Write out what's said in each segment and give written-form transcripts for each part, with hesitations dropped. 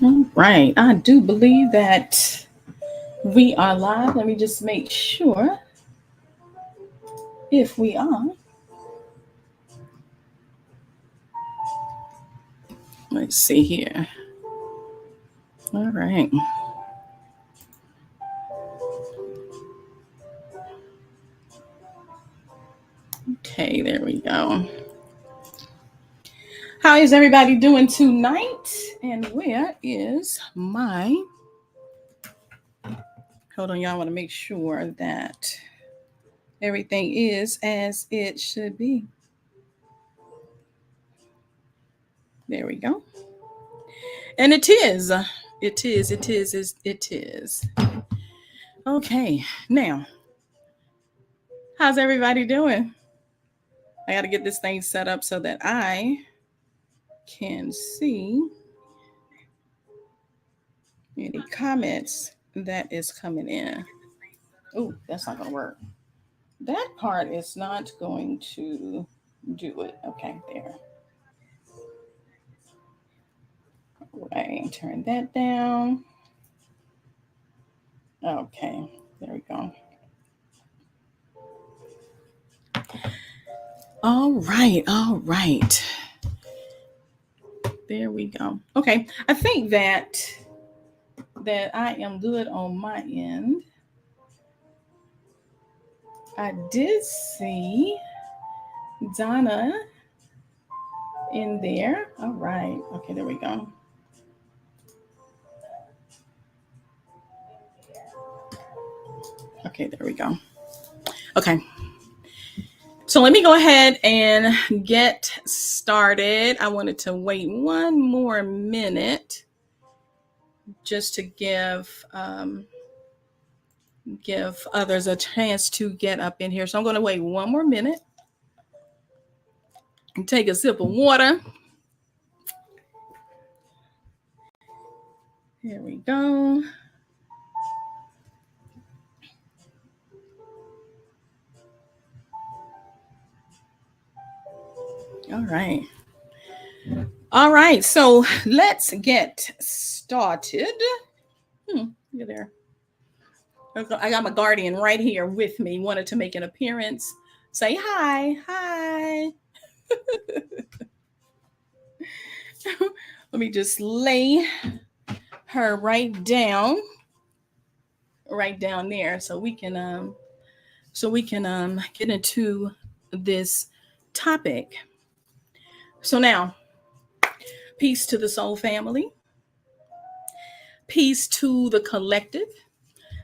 All right. I do believe that we are live. Let me just make sure if we are. Let's see here. All right. Okay, there we go. How is everybody doing tonight? And where is my. Hold on, y'all. I want to make sure that everything is as it should be. There we go. And it is. It is. It is. It is. Okay. Now, how's everybody doing? I got to get this thing set up so that I can see any comments that is coming in. Oh, that's not going to work. That part is not going to do it. Okay, there. Right, turn that down. Okay, there we go. All right, all right. There we go. Okay, I think that I am good on my end. I did see Donna in there. All right. Okay, there we go. Okay, there we go. Okay. So let me go ahead and get started. I wanted to wait one more minute just to give others a chance to get up in here. So I'm going to wait one more minute and take a sip of water. Here we go. All right. All right. So let's get started. Look there. I got my guardian right here with me. Wanted to make an appearance. Say hi. Hi. Let me just lay her right down there so we can get into this topic. So now, peace to the soul family. Peace to the collective.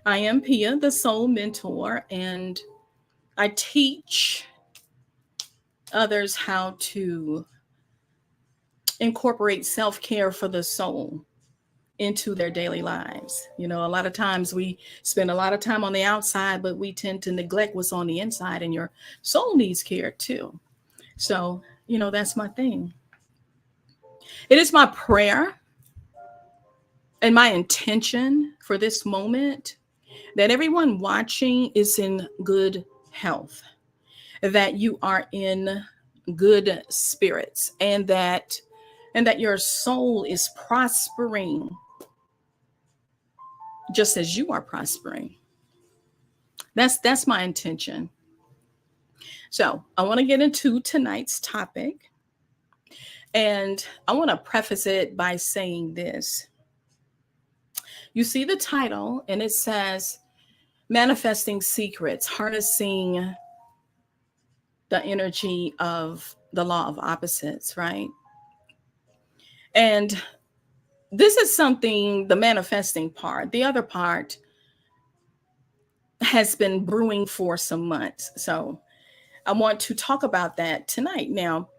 I am Pia, the soul mentor, and I teach others how to incorporate self-care for the soul into their daily lives. You know, a lot of times we spend a lot of time on the outside, but we tend to neglect what's on the inside, and your soul needs care too. So, you know, that's my thing. It is my prayer and my intention for this moment that everyone watching is in good health, that you are in good spirits, and that your soul is prospering just as you are prospering. That's my intention. So I want to get into tonight's topic, and I want to preface it by saying this. You see the title, and it says Manifesting Secrets, Harnessing the Energy of the Law of Opposites, right? And this is something, the manifesting part. The other part has been brewing for some months. So I want to talk about that tonight. Now,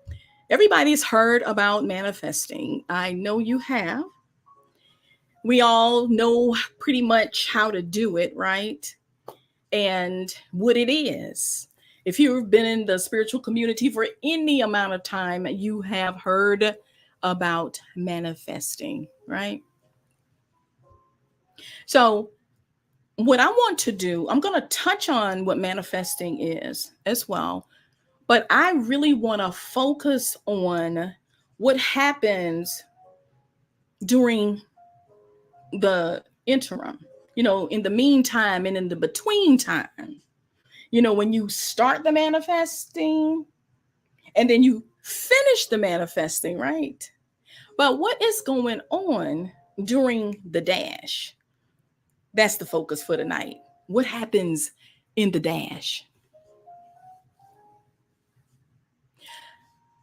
everybody's heard about manifesting. I know you have. We all know pretty much how to do it, right? And what it is. If you've been in the spiritual community for any amount of time, you have heard about manifesting, right? So what I want to do, I'm going to touch on what manifesting is as well. But I really want to focus on what happens during the interim, in the meantime and in the between time, when you start the manifesting and then you finish the manifesting, right? But what is going on during the dash? That's the focus for tonight. What happens in the dash?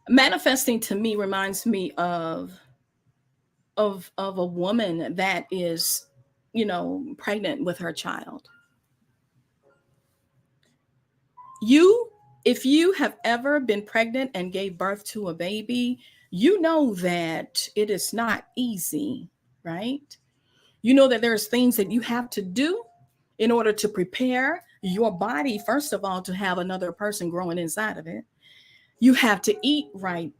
Manifesting to me reminds me of a woman that is, pregnant with her child. You, if you have ever been pregnant and gave birth to a baby, you know that it is not easy, right? You know that there's things that you have to do in order to prepare your body, first of all, to have another person growing inside of it. You have to eat right,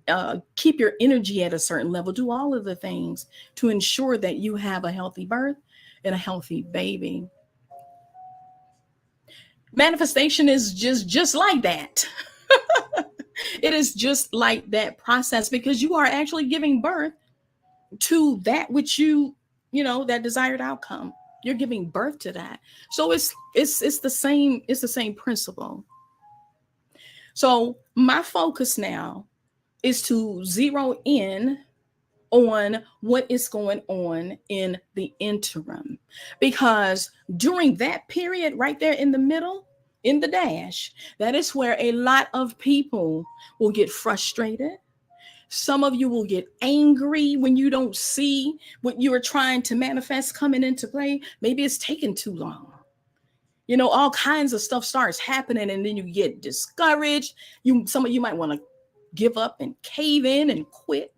keep your energy at a certain level, do all of the things to ensure that you have a healthy birth and a healthy baby. Manifestation is just like that. It is just like that process, because you are actually giving birth to that which that desired outcome. You're giving birth to that. So it's the same principle. So my focus now is to zero in on what is going on in the interim, because during that period right there in the middle, in the dash, that is where a lot of people will get frustrated. Some of you will get angry when you don't see what you are trying to manifest coming into play. Maybe it's taking too long. All kinds of stuff starts happening, and then you get discouraged. Some of you might want to give up and cave in and quit.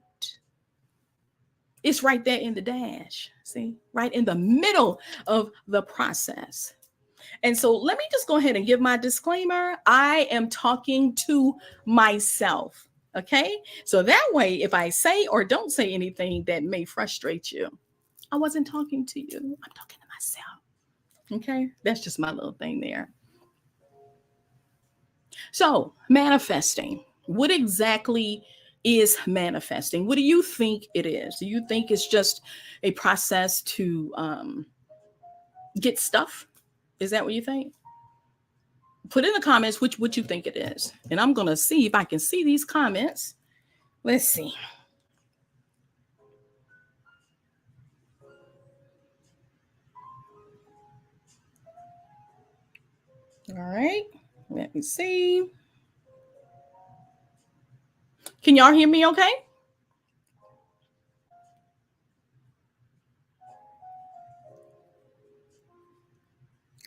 It's right there in the dash, see, right in the middle of the process. And so let me just go ahead and give my disclaimer. I am talking to myself. Okay. So that way, if I say or don't say anything that may frustrate you, I wasn't talking to you. I'm talking to myself. Okay. That's just my little thing there. So, manifesting. What exactly is manifesting? What do you think it is? Do you think it's just a process to get stuff? Is that what you think? Put in the comments what you think it is. And I'm going to see if I can see these comments. Let's see. All right. Let me see. Can y'all hear me okay?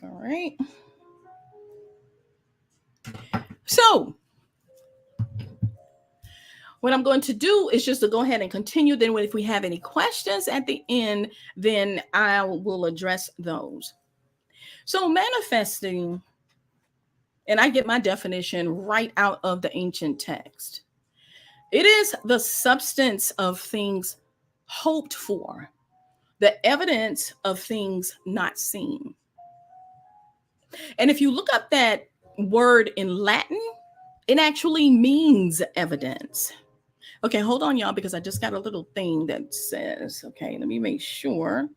All right. So, what I'm going to do is just to go ahead and continue. Then if we have any questions at the end, then I will address those. So manifesting, and I get my definition right out of the ancient text. It is the substance of things hoped for, the evidence of things not seen. And if you look up that word in Latin, it actually means evidence. Okay, hold on, y'all, because I just got a little thing that says, okay, let me make sure.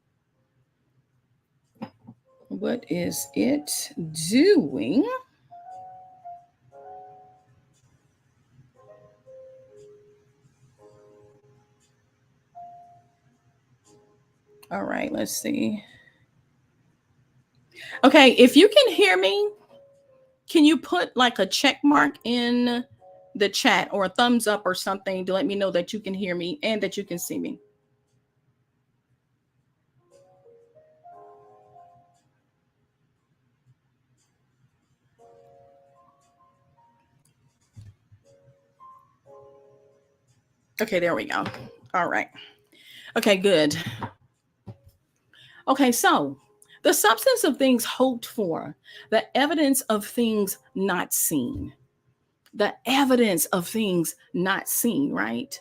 What is it doing? All right, let's see. Okay, if you can hear me, can you put like a check mark in the chat or a thumbs up or something to let me know that you can hear me and that you can see me? Okay, there we go. All right. Okay, good. Okay, so the substance of things hoped for, the evidence of things not seen. The evidence of things not seen, right?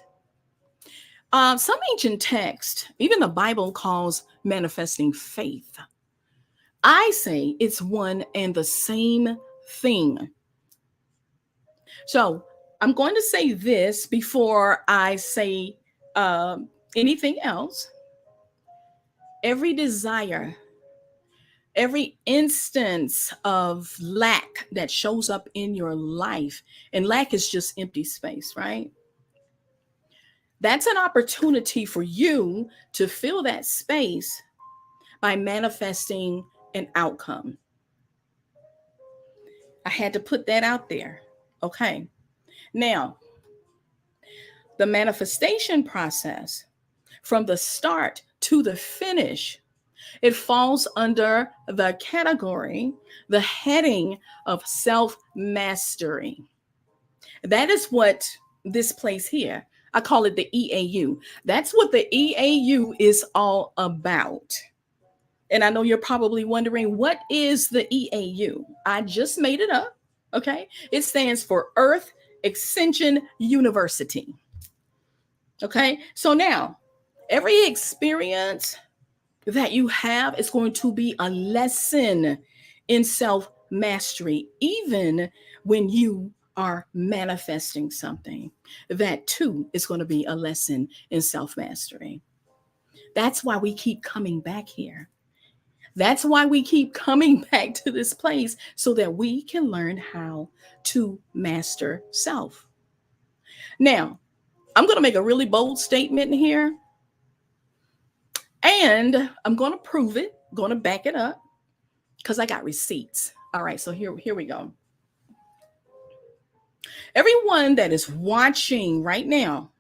Some ancient text, even the Bible, calls manifesting faith. I say it's one and the same thing. So I'm going to say this before I say anything else. Every desire, every instance of lack that shows up in your life, and lack is just empty space, right? That's an opportunity for you to fill that space by manifesting an outcome. I had to put that out there. Okay. Now, the manifestation process from the start to the finish, it falls under the category, the heading of self mastery. That is what this place here, I call it the EAU. That's what the EAU is all about. And I know you're probably wondering, what is the EAU? I just made it up. Okay. It stands for Earth Extension University. Okay. So now, every experience that you have is going to be a lesson in self mastery, even when you are manifesting something. That too is going to be a lesson in self mastery. That's why we keep coming back here. That's why we keep coming back to this place, so that we can learn how to master self. Now, I'm going to make a really bold statement here, and I'm going to prove it, going to back it up, because I got receipts. All right, so here we go. Everyone that is watching right now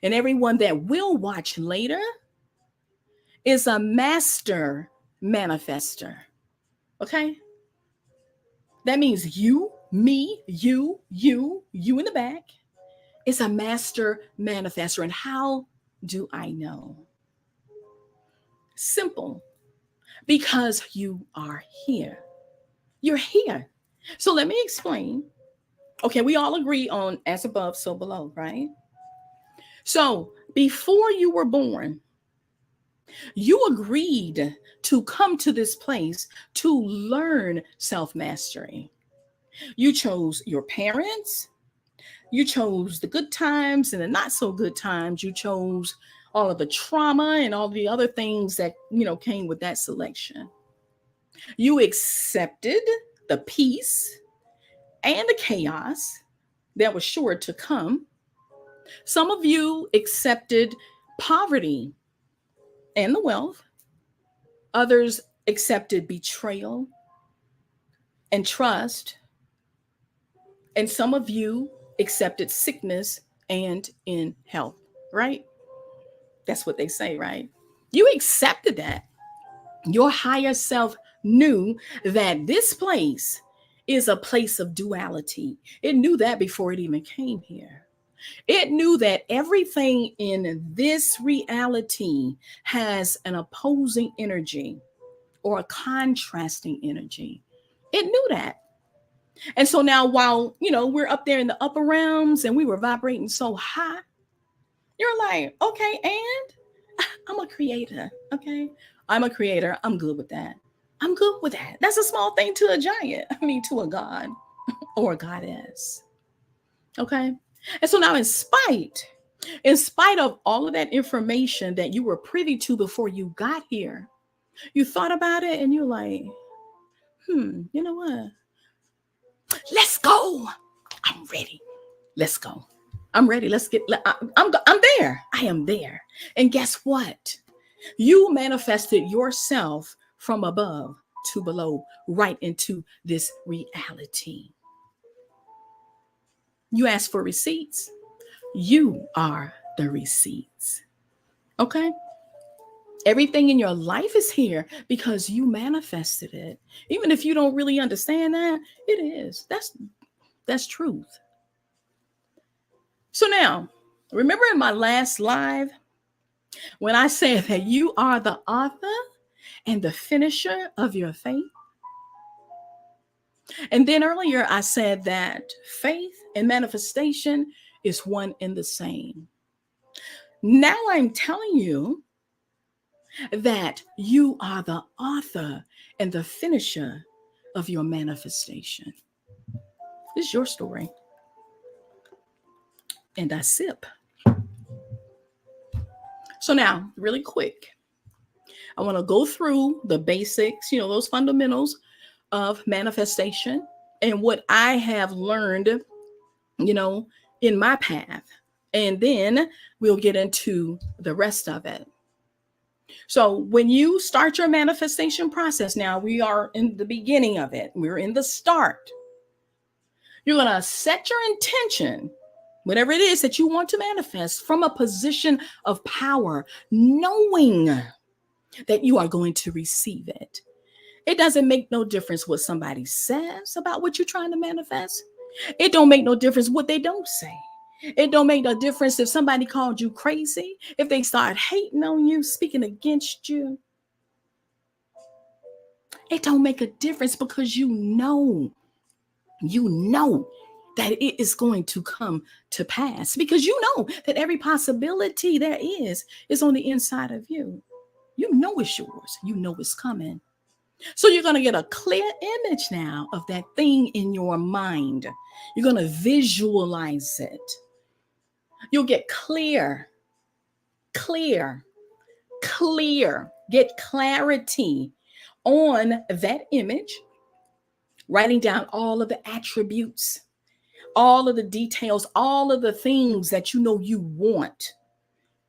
and everyone that will watch later is a master manifester. Okay? That means you, me, you in the back is a master manifester. And how do I know? Simple. Because you are here. You're here. So let me explain. Okay, we all agree on as above, so below, right? So before you were born, you agreed to come to this place to learn self mastery. You chose your parents, you chose the good times and the not so good times, you chose all of the trauma and all the other things that, came with that selection. You accepted the peace and the chaos that was sure to come. Some of you accepted poverty and the wealth. Others accepted betrayal and trust. And some of you accepted sickness and in health, right? That's what they say, right? You accepted that. Your higher self knew that this place is a place of duality. It knew that before it even came here. It knew that everything in this reality has an opposing energy or a contrasting energy. It knew that. And so now, while, we're up there in the upper realms and we were vibrating so high, you're like, okay, and I'm a creator. Okay. I'm a creator. I'm good with that. I'm good with that. That's a small thing to a giant. To a god or a goddess. Okay. And so now, in spite of all of that information that you were privy to before you got here, you thought about it and you're like, you know what? Let's go. I'm ready. Let's go. I'm ready. Let's get, I'm there. I am there. And guess what? You manifested yourself from above to below, right into this reality. You asked for receipts. You are the receipts. Okay? Everything in your life is here because you manifested it. Even if you don't really understand that, it is. That's truth. So now, remember in my last live when I said that you are the author and the finisher of your faith? And then earlier I said that faith and manifestation is one and the same. Now I'm telling you that you are the author and the finisher of your manifestation. This is your story. and I sip. So now, really quick, I want to go through the basics, those fundamentals of manifestation and what I have learned, you know, in my path. And then we'll get into the rest of it. So when you start your manifestation process, now we are in the beginning of it. We're in the start. You're going to set your intention, whatever it is that you want to manifest, from a position of power, knowing that you are going to receive it. It doesn't make no difference what somebody says about what you're trying to manifest. It don't make no difference what they don't say. It don't make no difference if somebody called you crazy, if they start hating on you, speaking against you. It don't make a difference because you know that it is going to come to pass, because you know that every possibility there is on the inside of you. You know it's yours. You know it's coming. So you're going to get a clear image now of that thing in your mind. You're going to visualize it. You'll get clear. Get clarity on that image, writing down all of the attributes, all of the details, all of the things that you know you want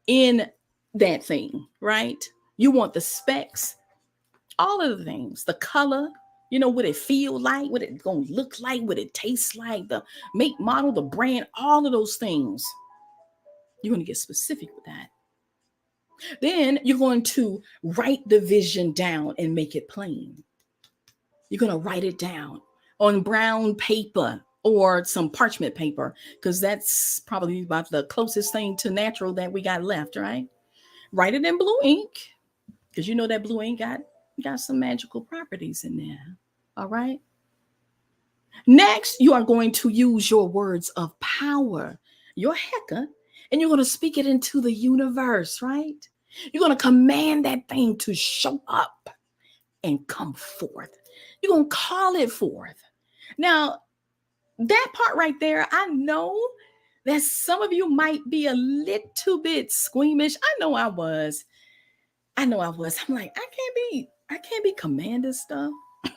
in that thing, right? You want the specs, all of the things, the color, what it feel like, what it gonna look like, what it tastes like, the make, model, the brand, all of those things. You're going to get specific with that. Then you're going to write the vision down and make it plain. You're going to write it down on brown paper or some parchment paper, because that's probably about the closest thing to natural that we got left, right? Write it in blue ink, because you know that blue ink got some magical properties in there. All right. Next, you are going to use your words of power, your heka, and you're going to speak it into the universe, right? You're going to command that thing to show up and come forth. You're going to call it forth. Now, that part right there, I know that some of you might be a little bit squeamish. I know I was. I'm like, I can't be commanding stuff. I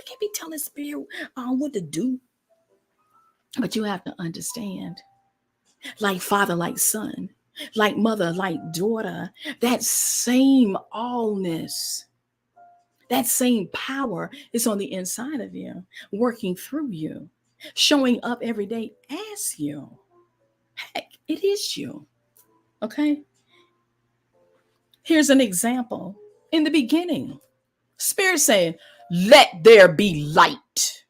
can't be telling spirit what to do. But you have to understand, like father, like son, like mother, like daughter, that same allness, that same power is on the inside of you, working through you, showing up every day as you. Heck, it is you. Okay? Here's an example. In the beginning, Spirit saying, let there be light.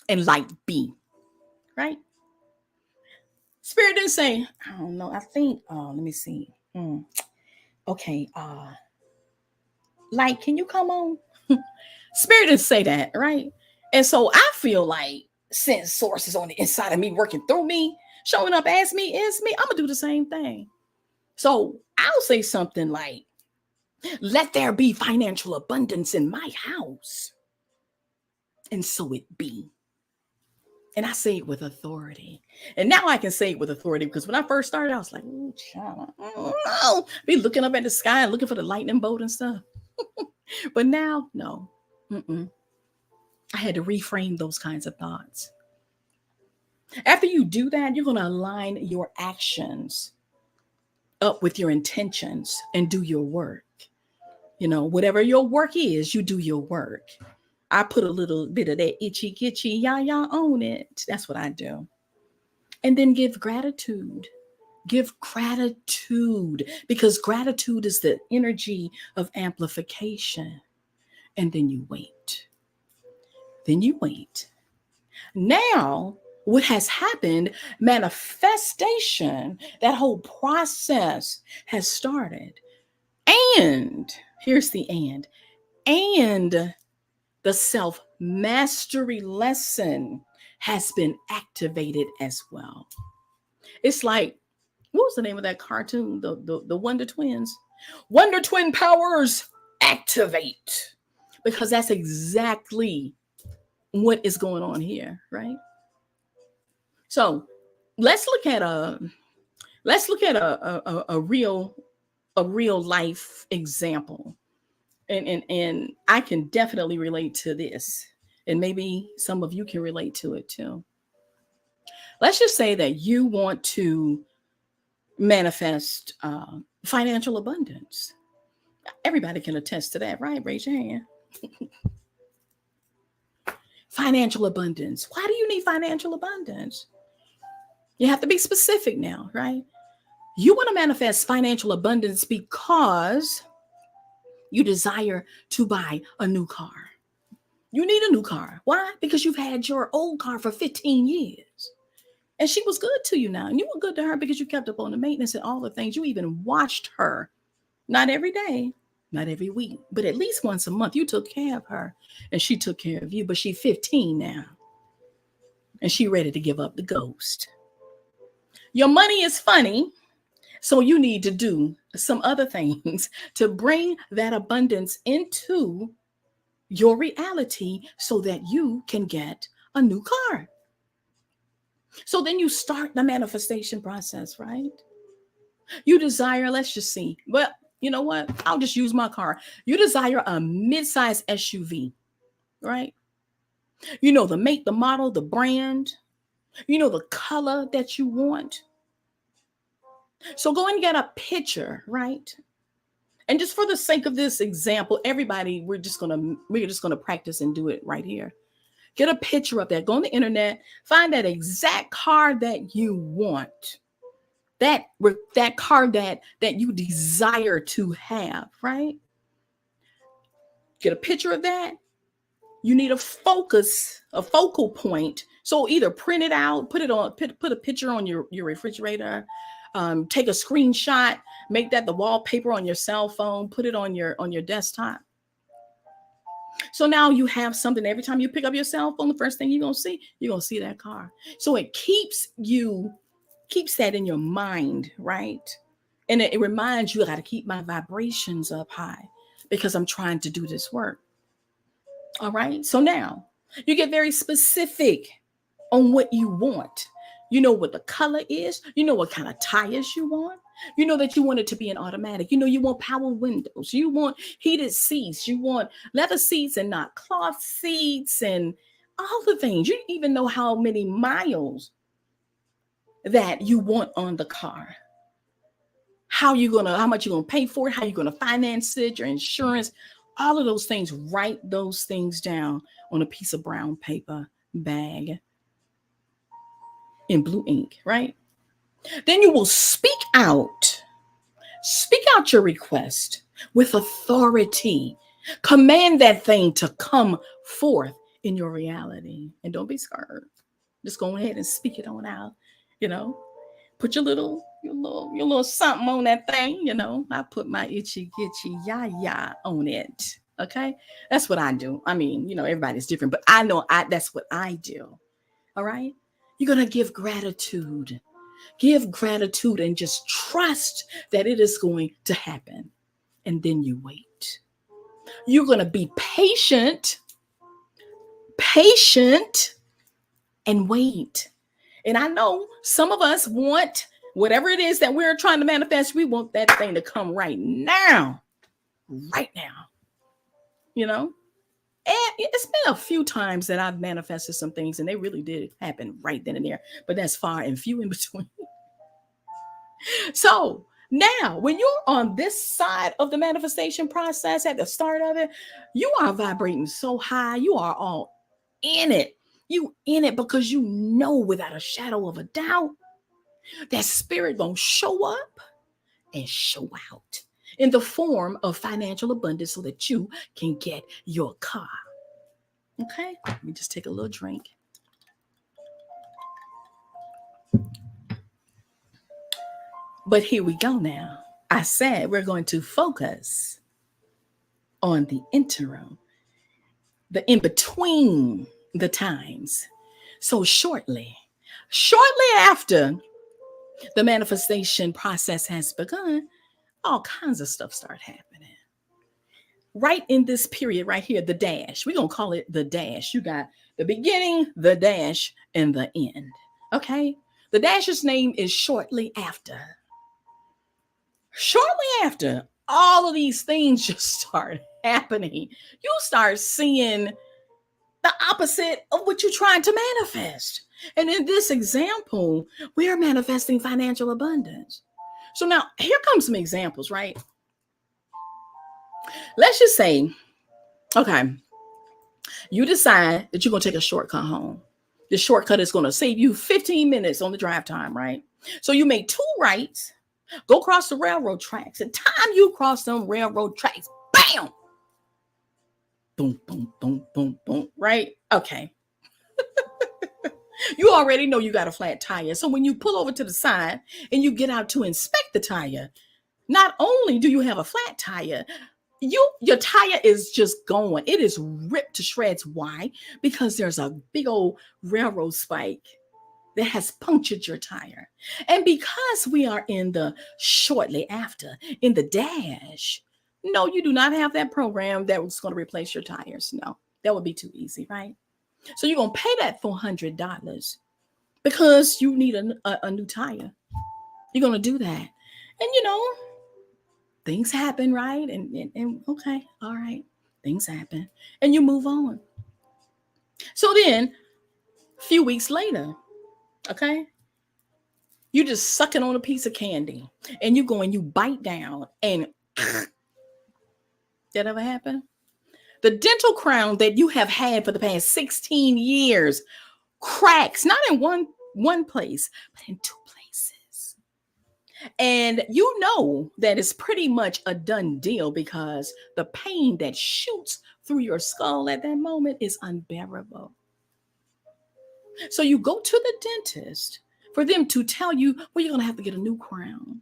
And light be. Right? Spirit didn't say, I don't know, I think, let me see. Okay, light, can you come on? Spirit didn't say that, right? And so I feel like, since source is on the inside of me, working through me, showing up as me, is me, I'm gonna do the same thing. So I'll say something like, let there be financial abundance in my house. And so it be. And I say it with authority. And now I can say it with authority, because when I first started, I was like, oh, child, I don't know. Be looking up at the sky and looking for the lightning bolt and stuff. But now, no. I had to reframe those kinds of thoughts. After you do that, you're going to align your actions up with your intentions and do your work. Whatever your work is, you do your work. I put a little bit of that itchy gitchy, y'all on it. That's what I do. And then give gratitude. Give gratitude, because gratitude is the energy of amplification. And then you wait. Now, what has happened, manifestation, that whole process has started. And here's the and the self-mastery lesson has been activated as well. It's like, what was the name of that cartoon? The Wonder Twins. Wonder Twin powers activate. Because that's exactly what is going on here, right? So let's look at a real life example. And I can definitely relate to this. And maybe some of you can relate to it too. Let's just say that you want to manifest financial abundance. Everybody can attest to that, right? Raise your hand. Financial abundance. Why do you need financial abundance? You have to be specific now, right? You want to manifest financial abundance because you desire to buy a new car. You need a new car. Why? Because you've had your old car for 15 years. And she was good to you now. And you were good to her because you kept up on the maintenance and all the things. You even watched her. Not every day, not every week, but at least once a month. You took care of her and she took care of you. But she's 15 now. And she ready to give up the ghost. Your money is funny. So you need to do some other things to bring that abundance into your reality so that you can get a new car. So then you start the manifestation process, right? You desire, let's just see. Well, you know what? I'll just use my car. You desire a mid-size SUV, right? You know the make, the model, the brand. You know the color that you want. So go and get a picture, right? And just for the sake of this example, everybody, we're just gonna practice and do it right here. Get a picture of that. Go on the internet, find that exact car that you want. That car that you desire to have, right? Get a picture of that. You need a focal point. So either print it out, put a picture on your refrigerator, take a screenshot, make that the wallpaper on your cell phone, put it on your desktop. So now you have something. Every time you pick up your cell phone, the first thing you're gonna see that car. So it keeps that in your mind, right? And it reminds you, I got to keep my vibrations up high because I'm trying to do this work. All right. So now you get very specific on what you want. You know what the color is. You know what kind of tires you want. You know that you want it to be an automatic. You know you want power windows. You want heated seats. You want leather seats and not cloth seats and all the things. You even know how many miles that you want on the car. How much you're gonna pay for it, how you're gonna finance it, your insurance, all of those things. Write those things down on a piece of brown paper bag in blue ink, right? Then you will speak out your request with authority. Command that thing to come forth in your reality. And don't be scared. Just go ahead and speak it on out, you know. Put your little something on that thing, you know. I put my itchy gitchy ya on it. Okay, that's what I do. I mean, you know, everybody's different, but I know that's what I do. All right, you're gonna give gratitude and just trust that it is going to happen, and then you wait. You're gonna be patient, and wait. And I know some of us want whatever it is that we're trying to manifest. We want that thing to come right now, you know? And it's been a few times that I've manifested some things and they really did happen right then and there, but that's far and few in between. So now when you're on this side of the manifestation process at the start of it, you are vibrating so high. You are all in it. You in it because you know without a shadow of a doubt that spirit gonna show up and show out in the form of financial abundance so that you can get your car. Okay, let me just take a little drink. But here we go now. I said we're going to focus on the interim, the in between the times. So shortly after the manifestation process has begun, all kinds of stuff start happening. Right in this period right here, the dash. We're going to call it the dash. You got the beginning, the dash, and the end. Okay. The dasher's name is shortly after. Shortly after, all of these things just start happening. You start seeing the opposite of what you're trying to manifest. And in this example, we are manifesting financial abundance. So now here comes some examples, right? Let's just say, okay, you decide that you're going to take a shortcut home. The shortcut is going to save you 15 minutes on the drive time, right? So you make two rights, go across the railroad tracks, and time you cross them railroad tracks, bam! Boom, boom, boom, boom, boom, right? Okay. You already know you got a flat tire. So when you pull over to the side and you get out to inspect the tire, not only do you have a flat tire, your tire is just going. It is ripped to shreds. Why? Because there's a big old railroad spike that has punctured your tire. And because we are in the shortly after, in the dash, no, you do not have that program that was going to replace your tires. No, that would be too easy, right? So you're going to pay that $400 because you need a new tire. You're going to do that. And things happen, right? And okay, all right, things happen. And you move on. So then, a few weeks later, okay, you just sucking on a piece of candy and you go and you bite down and that ever happen? The dental crown that you have had for the past 16 years cracks, not in one place, but in two places. And you know that it's pretty much a done deal because the pain that shoots through your skull at that moment is unbearable. So you go to the dentist for them to tell you, well, you're going to have to get a new crown.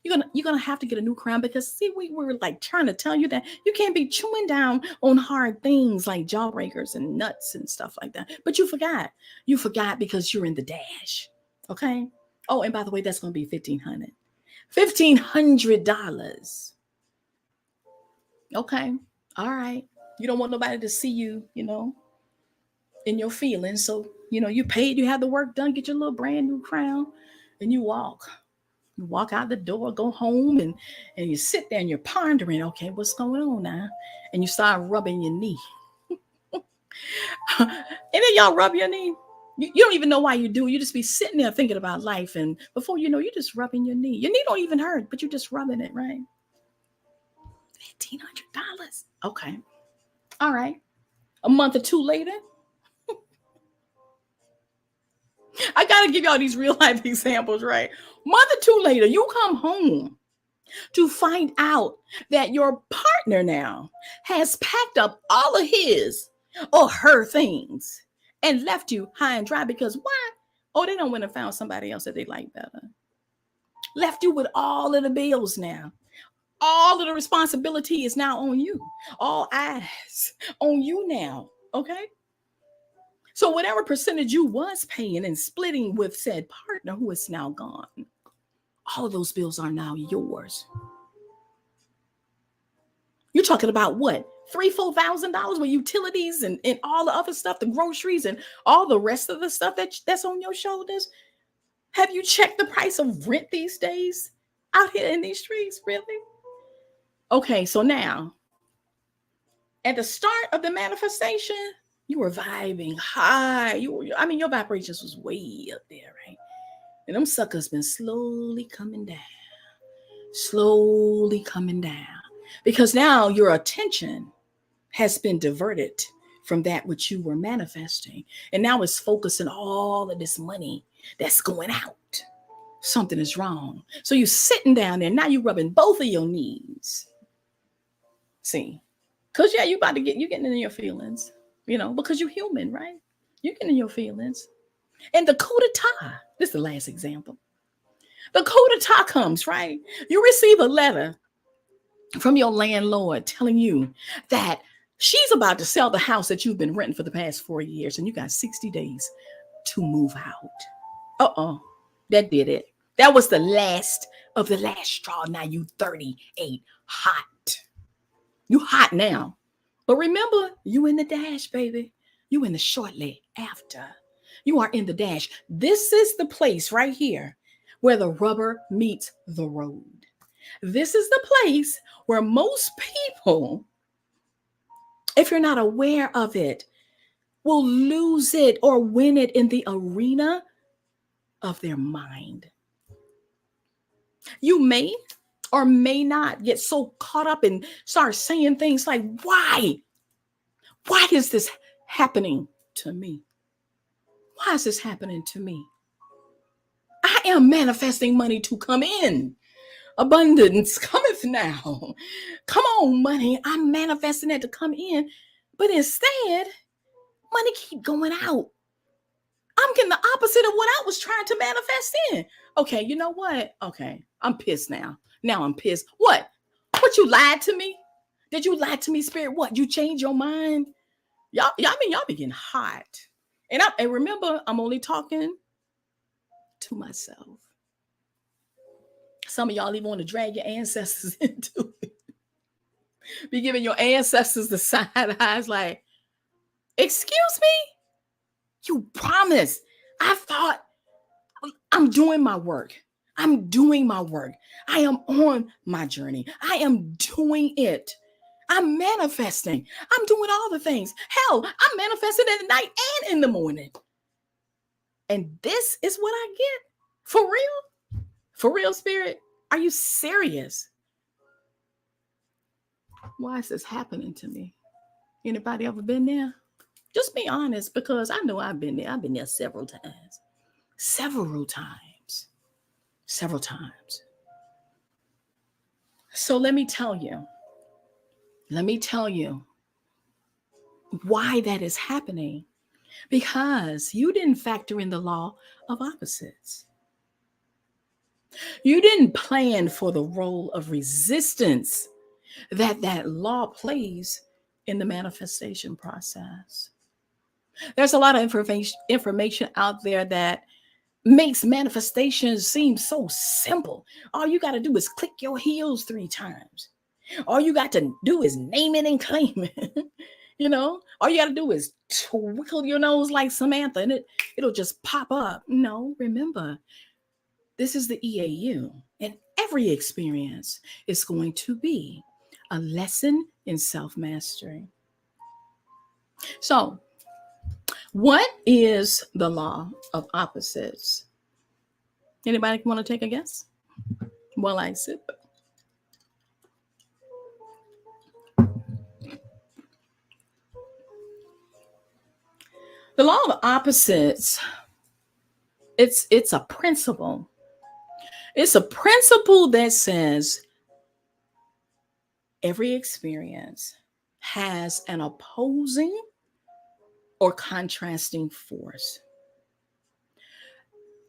You're gonna have to get a new crown because see, we were like trying to tell you that you can't be chewing down on hard things like jawbreakers and nuts and stuff like that. But you forgot. You forgot because you're in the dash. Okay. Oh, and by the way, that's gonna be $1,500. Okay. All right. You don't want nobody to see you, in your feelings. So, you paid, you have the work done, get your little brand new crown, and you walk. You walk out the door, go home, and you sit there and you're pondering, okay, what's going on now? And you start rubbing your knee. And then y'all rub your knee. You don't even know why you do it. You just be sitting there thinking about life. And before you know, you're just rubbing your knee. Your knee don't even hurt, but you're just rubbing it, right? $1,500. Okay. All right. A month or two later, I got to give y'all these real life examples, right? Month or two later, you come home to find out that your partner now has packed up all of his or her things and left you high and dry because why? Oh, they don't went and found somebody else that they like better. Left you with all of the bills now. All of the responsibility is now on you. All eyes on you now. Okay? So whatever percentage you was paying and splitting with said partner who is now gone, all of those bills are now yours. You're talking about what? $3,000-$4,000 with utilities and all the other stuff, the groceries and all the rest of the stuff that's on your shoulders. Have you checked the price of rent these days out here in these streets? Really? Okay, so now at the start of the manifestation, you were vibing high. Your vibrations was way up there, right? And them suckers been slowly coming down. Slowly coming down. Because now your attention has been diverted from that which you were manifesting. And now it's focusing all of this money that's going out. Something is wrong. So you're sitting down there. Now you're rubbing both of your knees. See? Because, yeah, you getting in your feelings, because you're human, right? You're getting in your feelings. And the coup d'etat, this is the last example. The coup d'etat comes, right? You receive a letter from your landlord telling you that she's about to sell the house that you've been renting for the past 4 years, and you got 60 days to move out. That did it. That was the last of the last straw. Now you 38 hot. You hot now. But remember, you in the dash, baby. You in the shortly after. You are in the dash. This is the place right here where the rubber meets the road. This is the place where most people, if you're not aware of it, will lose it or win it in the arena of their mind. You may or may not get so caught up and start saying things like, why? Why is this happening to me? Why is this happening to me? I am manifesting money to come in. Abundance cometh now. Come on, money. I'm manifesting it to come in. But instead, money keep going out. I'm getting the opposite of what I was trying to manifest in. Okay, you know what? Okay, I'm pissed now. Now I'm pissed. What? What, you lied to me? Did you lie to me, Spirit? What? You changed your mind? Y'all be getting hot. And remember, I'm only talking to myself. Some of y'all even want to drag your ancestors into it. Be giving your ancestors the side eyes like, excuse me? You promised. I thought I'm doing my work. I'm doing my work. I am on my journey. I am doing it. I'm manifesting. I'm doing all the things. Hell, I'm manifesting at night and in the morning. And this is what I get? For real? For real, Spirit? Are you serious? Why is this happening to me? Anybody ever been there? Just be honest, because I know I've been there. I've been there several times. Several times. Several times. So let me tell you why that is happening. Because you didn't factor in the law of opposites. You didn't plan for the role of resistance that law plays in the manifestation process. There's a lot of information out there that makes manifestation seem so simple. All you got to do is click your heels 3 times. All you got to do is name it and claim it. All you got to do is twinkle your nose like Samantha and it'll just pop up. No, remember, this is the EAU, and every experience is going to be a lesson in self-mastery. So, what is the law of opposites? Anybody want to take a guess while I sip? The law of opposites, it's a principle. It's a principle that says every experience has an opposing or contrasting force.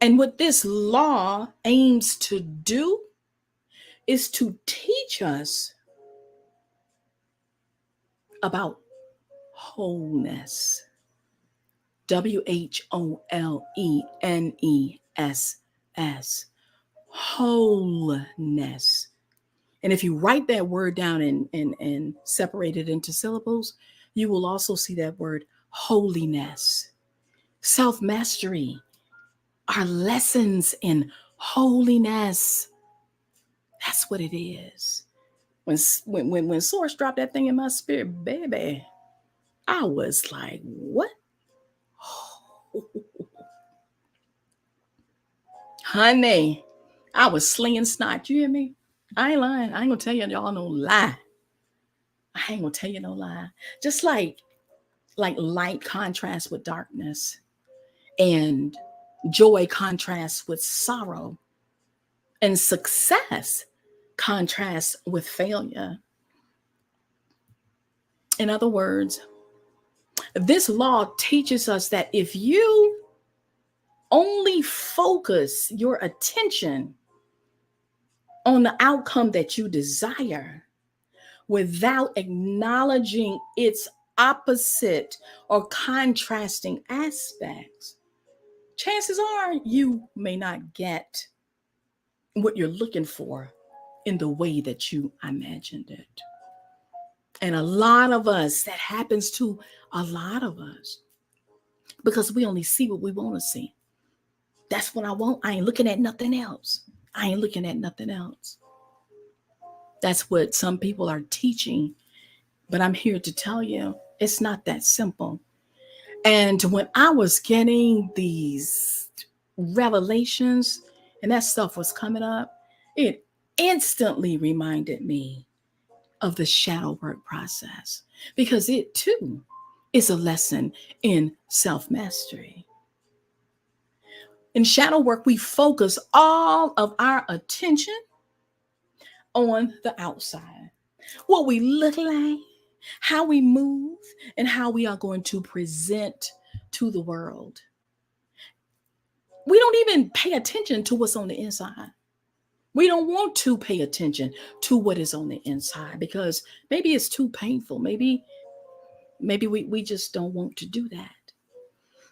And what this law aims to do is to teach us about wholeness. WHOLENESS. Wholeness. And if you write that word down and separate it into syllables, you will also see that word holiness. Self-mastery are lessons in holiness. That's what it is. When Source dropped that thing in my spirit, baby, I was like, what? Honey, I was slinging snot. You hear me? I ain't lying. I ain't gonna tell y'all no lie. I ain't gonna tell you no lie. Just like light contrasts with darkness, and joy contrasts with sorrow, and success contrasts with failure. In other words, this law teaches us that if you only focus your attention on the outcome that you desire without acknowledging its opposite or contrasting aspects, chances are you may not get what you're looking for in the way that you imagined it. And a lot of us, that happens to a lot of us. because we only see what we want to see. That's what I want. I ain't looking at nothing else. I ain't looking at nothing else. That's what some people are teaching. But I'm here to tell you, it's not that simple. And when I was getting these revelations and that stuff was coming up, it instantly reminded me of the shadow work process, because it too is a lesson in self mastery. In shadow work, we focus all of our attention on the outside, what we look like, how we move, and how we are going to present to the world. We don't even pay attention to what's on the inside. We don't want to pay attention to what is on the inside because maybe it's too painful. Maybe we just don't want to do that.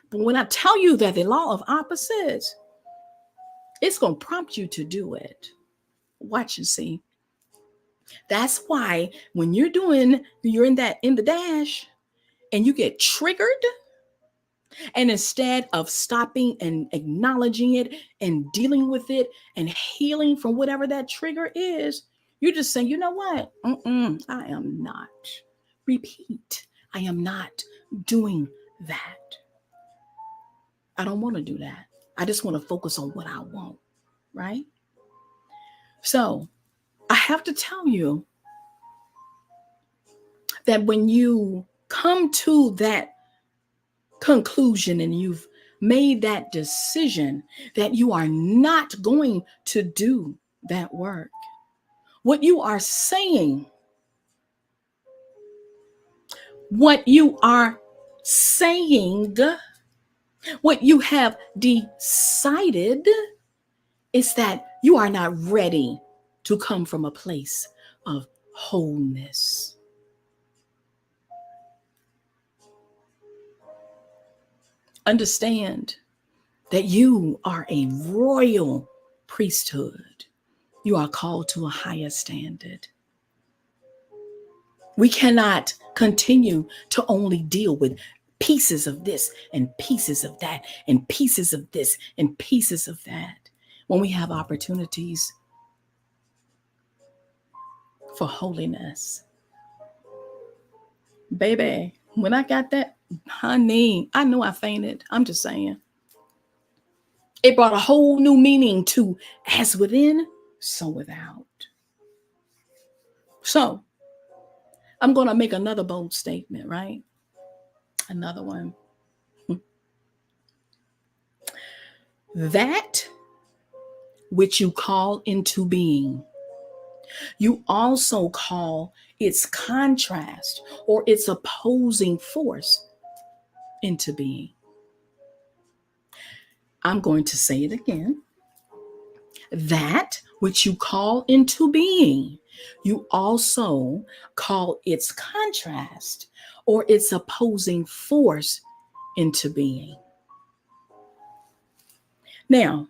But when I tell you that the law of opposites, it's going to prompt you to do it. Watch and see. That's why when you're in the dash and you get triggered, and instead of stopping and acknowledging it and dealing with it and healing from whatever that trigger is, you just say, you know what? I am not. Repeat. I am not doing that. I don't want to do that. I just want to focus on what I want, right? So I have to tell you that when you come to that conclusion and you've made that decision that you are not going to do that work, what you are saying, what you have decided is that you are not ready to come from a place of wholeness. Understand that you are a royal priesthood. You are called to a higher standard. We cannot continue to only deal with pieces of this and pieces of that and pieces of this and pieces of that when we have opportunities for holiness. Baby, when I got that, honey, I know I fainted. I'm just saying. It brought a whole new meaning to as within, so without. So I'm going to make another bold statement, right? Another one. That which you call into being, you also call its contrast or its opposing force into being. I'm going to say it again. That which you call into being, you also call its contrast or its opposing force into being. Now,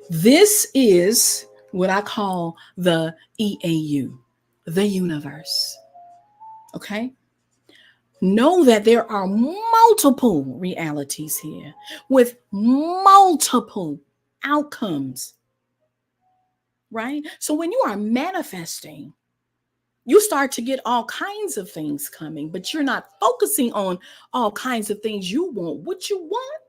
this is what I call the EAU, the universe. Okay? Know that there are multiple realities here with multiple outcomes, right? So when you are manifesting, you start to get all kinds of things coming, but you're not focusing on all kinds of things you want. What you want,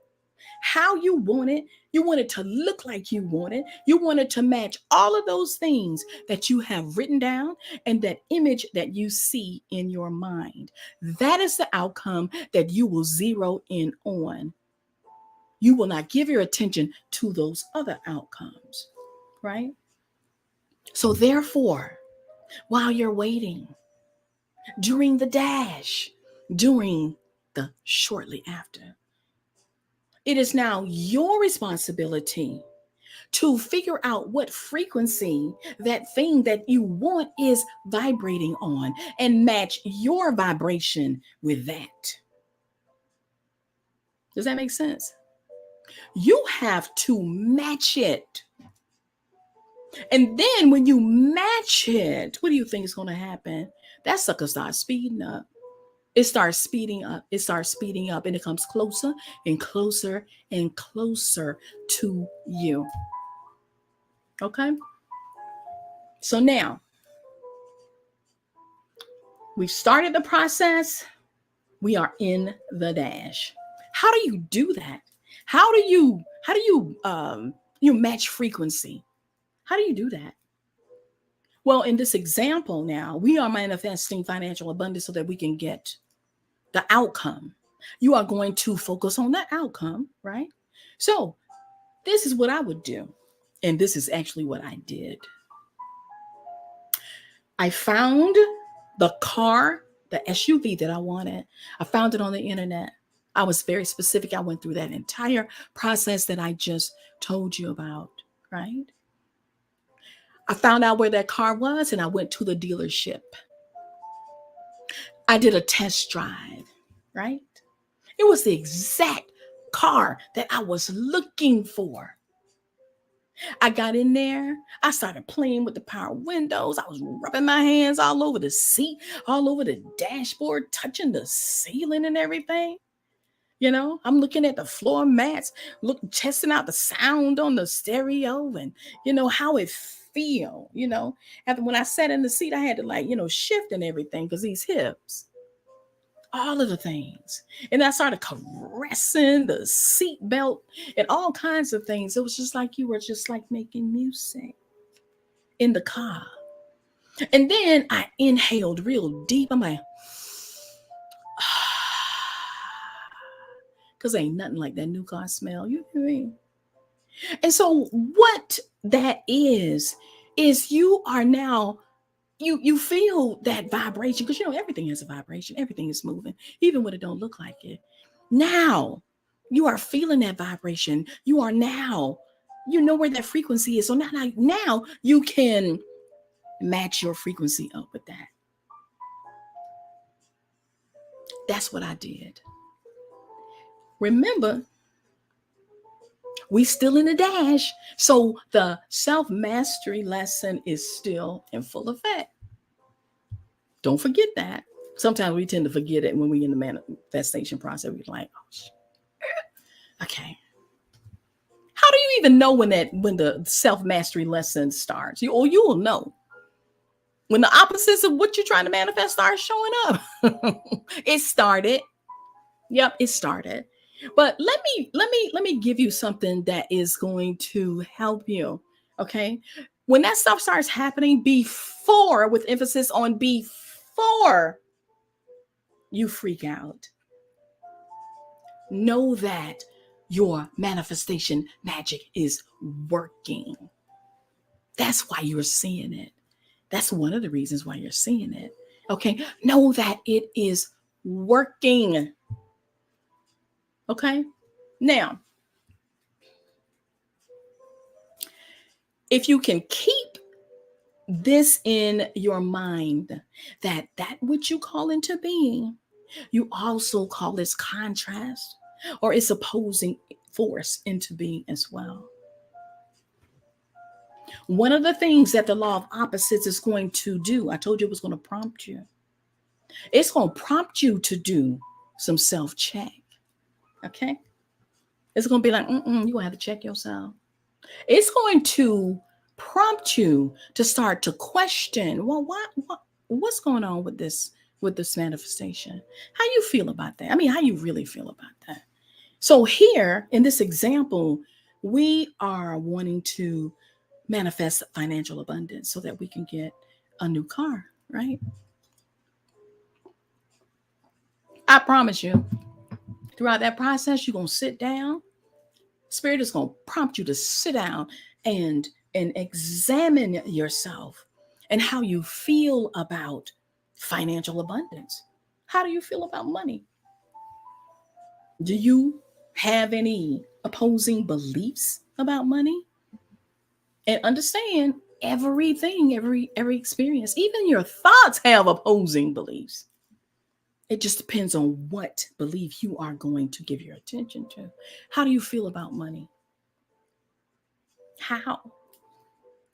how you want it. You want it to look like you want it. You want it to match all of those things that you have written down and that image that you see in your mind. That is the outcome that you will zero in on. You will not give your attention to those other outcomes, right? So therefore, while you're waiting, during the dash, during the shortly after, it is now your responsibility to figure out what frequency that thing that you want is vibrating on and match your vibration with that. Does that make sense? You have to match it. And then when you match it, what do you think is going to happen? That sucker starts speeding up. It starts speeding up. It starts speeding up, and it comes closer and closer and closer to you. Okay? So now we've started the process. We are in the dash. How do you do that? How do you match frequency? How do you do that? Well, in this example now, we are manifesting financial abundance so that we can get the outcome. You are going to focus on that outcome, right? So, this is what I would do. And this is actually what I did. I found the car, the SUV that I wanted. I found it on the internet. I was very specific. I went through that entire process that I just told you about, right? I found out where that car was and I went to the dealership. I did a test drive, right? It was the exact car that I was looking for. I got in there. I started playing with the power windows. I was rubbing my hands all over the seat, all over the dashboard, touching the ceiling and everything. I'm looking at the floor mats, testing out the sound on the stereo and, how it feel, After when I sat in the seat, I had to shift and everything because these hips, all of the things. And I started caressing the seat belt and all kinds of things. It was just like you were just like making music in the car. And then I inhaled real deep. I'm like, because ain't nothing like that new car smell. You hear me? And so what that is you are now, you feel that vibration because everything has a vibration. Everything is moving, even when it don't look like it. Now you are feeling that vibration. You are now, where that frequency is. So now you can match your frequency up with that. That's what I did. Remember, we still in the dash. So the self-mastery lesson is still in full effect. Don't forget that. Sometimes we tend to forget it when we're in the manifestation process. We're like, okay. How do you even know when the self-mastery lesson starts? You will know when the opposites of what you're trying to manifest start showing up. It started. Yep, it started. But let me give you something that is going to help you. Okay. When that stuff starts happening before, with emphasis on before you freak out, know that your manifestation magic is working. That's why you're seeing it. That's one of the reasons why you're seeing it. Okay. Know that it is working. Okay. Now, if you can keep this in your mind, that which you call into being, you also call this contrast or its opposing force into being as well. One of the things that the law of opposites is going to do, I told you it was going to prompt you. It's going to prompt you to do some self-check. Okay? It's going to be like, you're going to have to check yourself. It's going to prompt you to start to question, well, what's going on with this manifestation? How you feel about that? I mean, how you really feel about that? So here in this example, we are wanting to manifest financial abundance so that we can get a new car, right? I promise you, throughout that process, you're going to sit down. Spirit is going to prompt you to sit down and examine yourself and how you feel about financial abundance. How do you feel about money? Do you have any opposing beliefs about money? And understand everything, every experience, even your thoughts have opposing beliefs. It just depends on what belief you are going to give your attention to. How do you feel about money? How?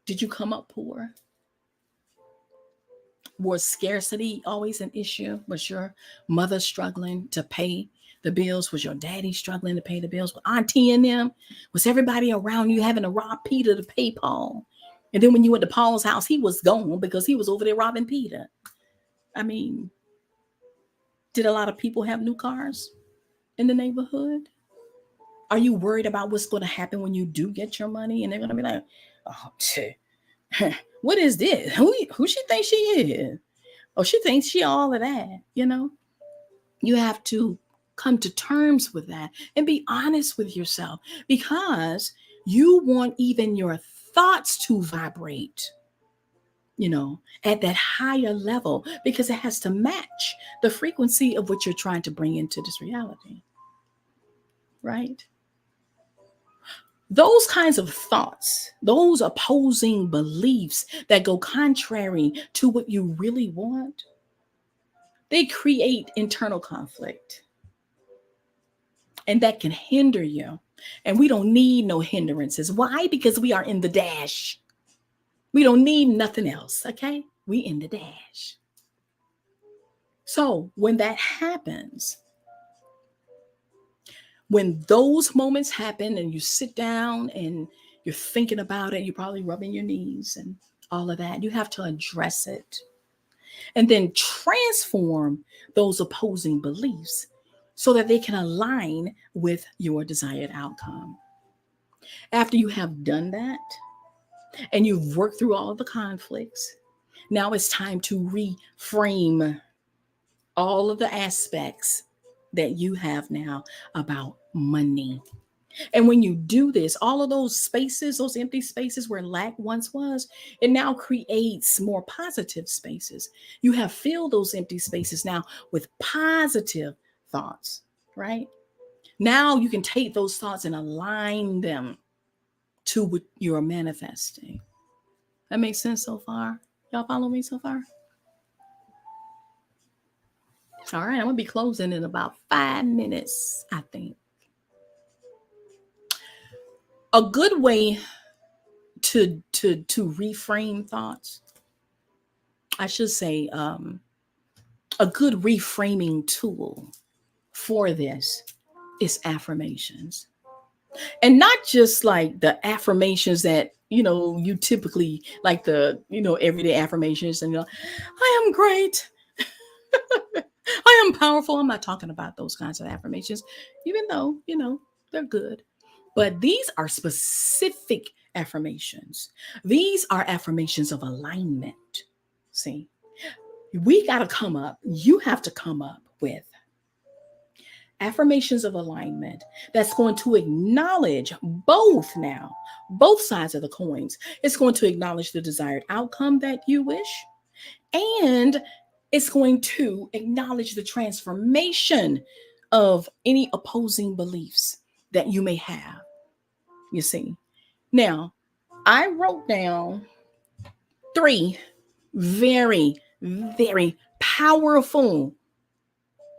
Did you come up poor? Was scarcity always an issue? Was your mother struggling to pay the bills? Was your daddy struggling to pay the bills? Was auntie and them? Was everybody around you having to rob Peter to pay Paul? And then when you went to Paul's house, he was gone because he was over there robbing Peter. I mean, did a lot of people have new cars in the neighborhood? Are you worried about what's going to happen when you do get your money? And they're going to be like, oh, what is this? Who she thinks she is? Oh, she thinks she all of that, you know? You have to come to terms with that and be honest with yourself, because you want even your thoughts to vibrate, at that higher level, because it has to match the frequency of what you're trying to bring into this reality, right? Those kinds of thoughts, those opposing beliefs that go contrary to what you really want, they create internal conflict. And that can hinder you. And we don't need no hindrances. Why? Because we are in the dash. We don't need nothing else, okay? We in the dash. So when that happens, when those moments happen and you sit down and you're thinking about it, you're probably rubbing your knees and all of that, you have to address it and then transform those opposing beliefs so that they can align with your desired outcome. After you have done that and you've worked through all of the conflicts, now it's time to reframe all of the aspects that you have now about money. And when you do this, all of those spaces, those empty spaces where lack once was, it now creates more positive spaces. You have filled those empty spaces now with positive thoughts, right? Now you can take those thoughts and align them to what you're manifesting. That makes sense so far? Y'all follow me so far? All right, I'm gonna be closing in about 5 minutes, I think. A good way to reframe thoughts, I should say, a good reframing tool for this is affirmations. And not just like the affirmations that you typically like, the everyday affirmations, and I am great. I am powerful. I'm not talking about those kinds of affirmations, even though they're good. But these are specific affirmations. These are affirmations of alignment. See, we got to come up, you have to come up with affirmations of alignment that's going to acknowledge both sides of the coins. It's going to acknowledge the desired outcome that you wish, and it's going to acknowledge the transformation of any opposing beliefs that you may have. You see, now I wrote down 3 very, very powerful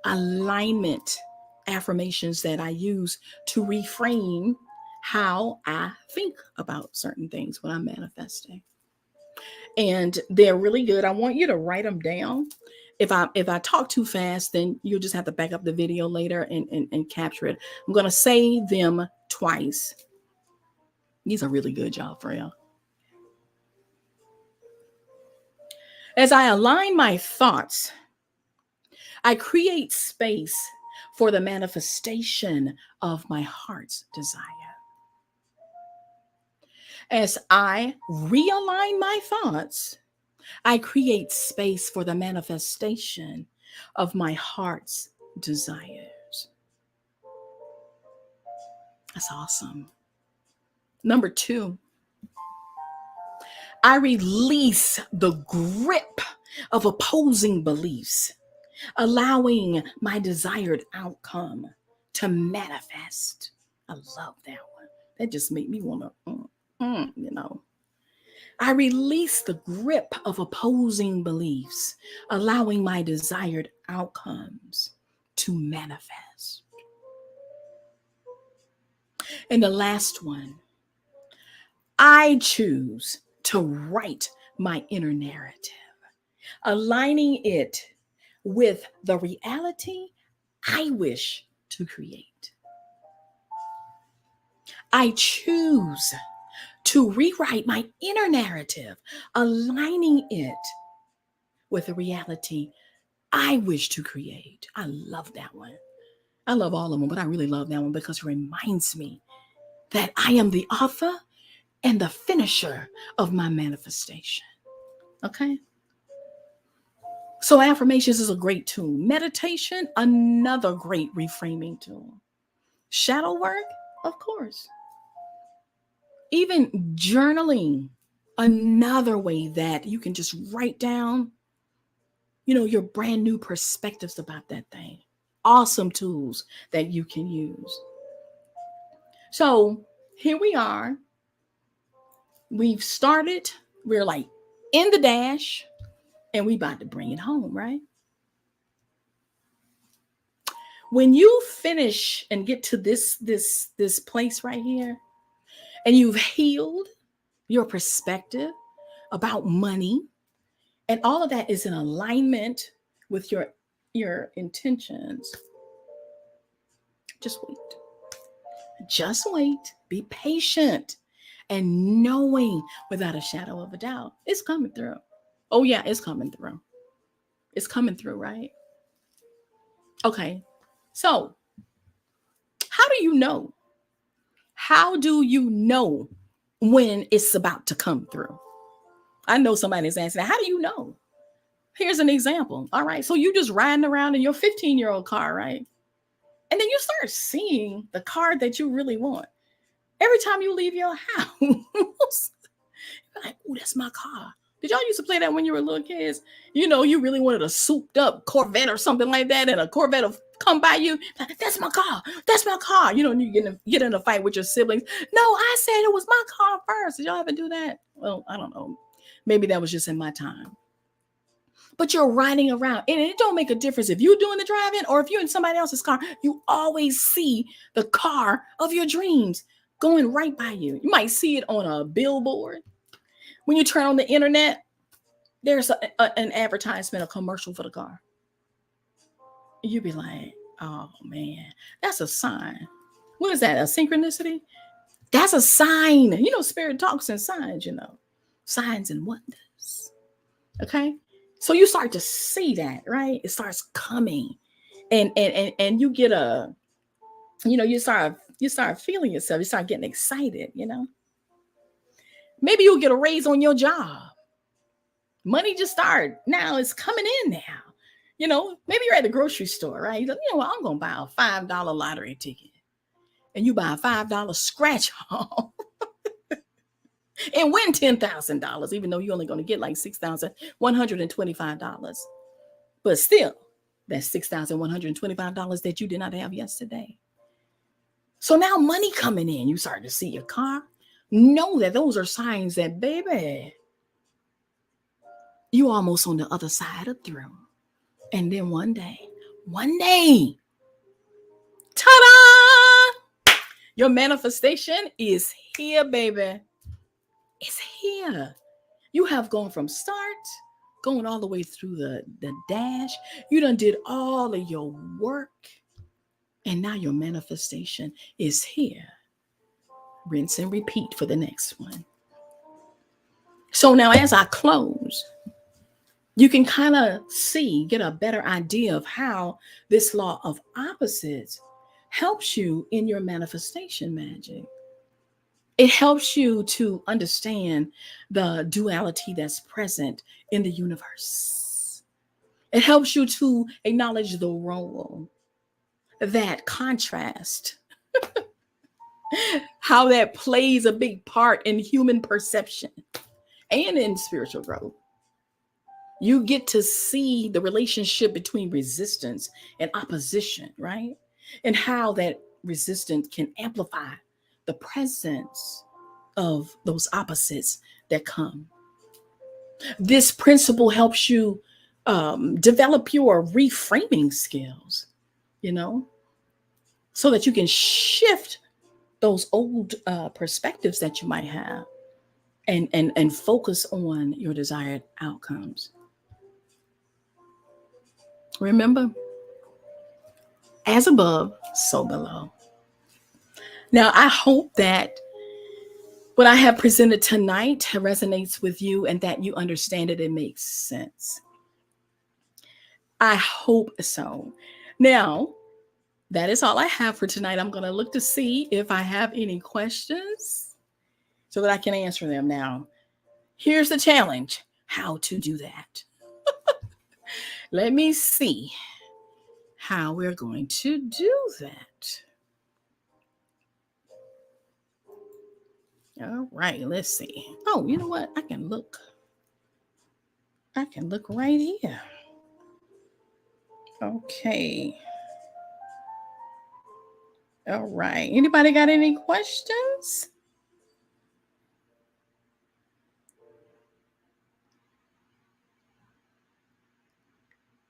alignment affirmations that I use to reframe how I think about certain things when I'm manifesting. And they're really good. I want you to write them down. If I talk too fast, then you'll just have to back up the video later and capture it. I'm going to say them twice. These are really good, y'all, for real. As I align my thoughts, I create space for the manifestation of my heart's desire. As I realign my thoughts, I create space for the manifestation of my heart's desires. That's awesome. Number 2, I release the grip of opposing beliefs, allowing my desired outcome to manifest. I love that one. That just made me want to, I release the grip of opposing beliefs, allowing my desired outcomes to manifest. And the last one, I choose to write my inner narrative. aligning it with the reality I wish to create. I choose to rewrite my inner narrative, aligning it with the reality I wish to create. I love that one. I love all of them, but I really love that one because it reminds me that I am the author and the finisher of my manifestation. Okay? So, affirmations is a great tool. Meditation, another great reframing tool. Shadow work, of course. Even journaling, another way that you can just write down, your brand new perspectives about that thing. Awesome tools that you can use. So here we are. We've started. We're like in the dash, and we about to bring it home, right? When you finish and get to this place right here, and you've healed your perspective about money, and all of that is in alignment with your intentions, just wait. Just wait. Be patient. And knowing without a shadow of a doubt, it's coming through. Oh, yeah, it's coming through. It's coming through, right? Okay. So, how do you know? How do you know when it's about to come through? I know somebody's asking, how do you know? Here's an example. All right. So, you just riding around in your 15-year-old car, right? And then you start seeing the car that you really want. Every time you leave your house, you're like, oh, that's my car. Did y'all used to play that when you were little kids? You really wanted a souped up Corvette or something like that, and a Corvette will come by you. Like, that's my car. That's my car. And you get in a fight with your siblings. No, I said it was my car first. Did y'all ever do that? Well, I don't know. Maybe that was just in my time. But you're riding around, and it don't make a difference if you're doing the driving or if you're in somebody else's car. You always see the car of your dreams going right by you. You might see it on a billboard. When you turn on the internet, there's an advertisement, a commercial for the car. You'd be like, oh man, that's a sign. What is that? A synchronicity? That's a sign. Spirit talks in signs, signs and wonders. Okay. So you start to see that, right? It starts coming, and you get you start feeling yourself. You start getting excited. Maybe you'll get a raise on your job. Money just started. Now it's coming in now. Maybe you're at the grocery store, right? You know what? I'm going to buy a $5 lottery ticket. And you buy a $5 scratch off and win $10,000, even though you're only going to get like $6,125. But still, that's $6,125 that you did not have yesterday. So now money coming in. You start to see your car. Know that those are signs that, baby, you almost on the other side of through. And then one day, ta-da! Your manifestation is here, baby. It's here. You have gone from start, going all the way through the dash. You done did all of your work. And now your manifestation is here. Rinse and repeat for the next one. So now as I close, you can kind of get a better idea of how this law of opposites helps you in your manifestation magic. It helps you to understand the duality that's present in the universe. It helps you to acknowledge the role, that contrast, how that plays a big part in human perception and in spiritual growth. You get to see the relationship between resistance and opposition, right? And how that resistance can amplify the presence of those opposites that come. This principle helps you develop your reframing skills, so that you can shift those old perspectives that you might have and focus on your desired outcomes. Remember, as above, so below. Now, I hope that what I have presented tonight resonates with you and that you understand it and makes sense. I hope so. Now, that is all I have for tonight. I'm going to look to see if I have any questions so that I can answer them now. Here's the challenge: how to do that. Let me see how we're going to do that. All right, let's see. Oh, you know what? I can look right here. Okay. All right. Anybody got any questions?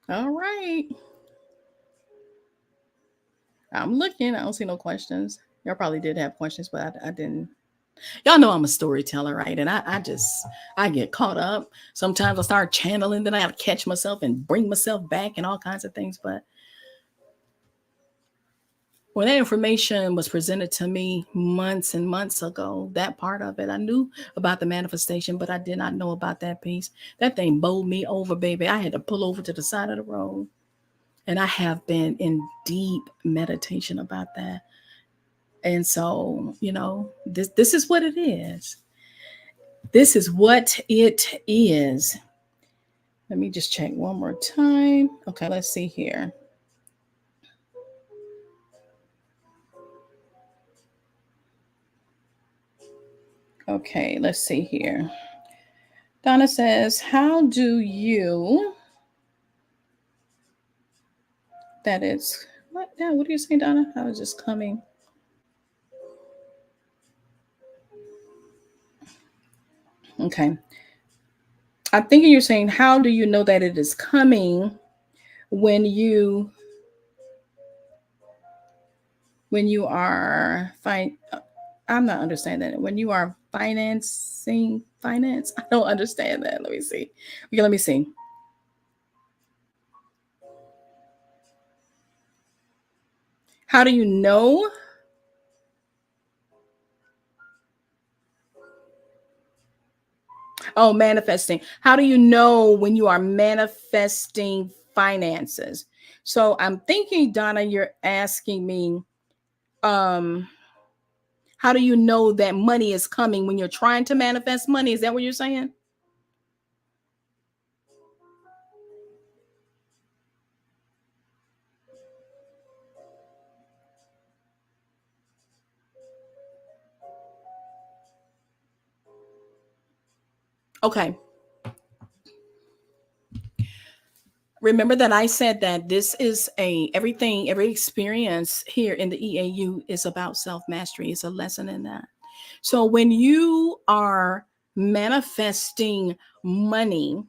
All right. I'm looking. I don't see no questions. Y'all probably did have questions, but I didn't. Y'all know I'm a storyteller, right? And I get caught up. Sometimes I start channeling, then I have to catch myself and bring myself back and all kinds of things. But when that information was presented to me months and months ago, that part of it, I knew about the manifestation, but I did not know about that piece. That thing bowled me over, baby. I had to pull over to the side of the road. And I have been in deep meditation about that. And so, this is what it is. This is what it is. Let me just check one more time. Okay, let's see here. Okay, let's see here. Donna says, how do you... That is... What? Yeah, what are you saying, Donna? I was just coming. Okay. I'm thinking you're saying, how do you know that it is coming when you are fine? I'm not understanding it. When you are financing finance, I don't understand that. Let me see. Okay, let me see. How do you know? Oh, manifesting. How do you know when you are manifesting finances? So I'm thinking, Donna, you're asking me, how do you know that money is coming when you're trying to manifest money? Is that what you're saying? Okay. Remember that I said that this is every experience here in the EAU is about self-mastery. It's a lesson in that. So when you are manifesting money,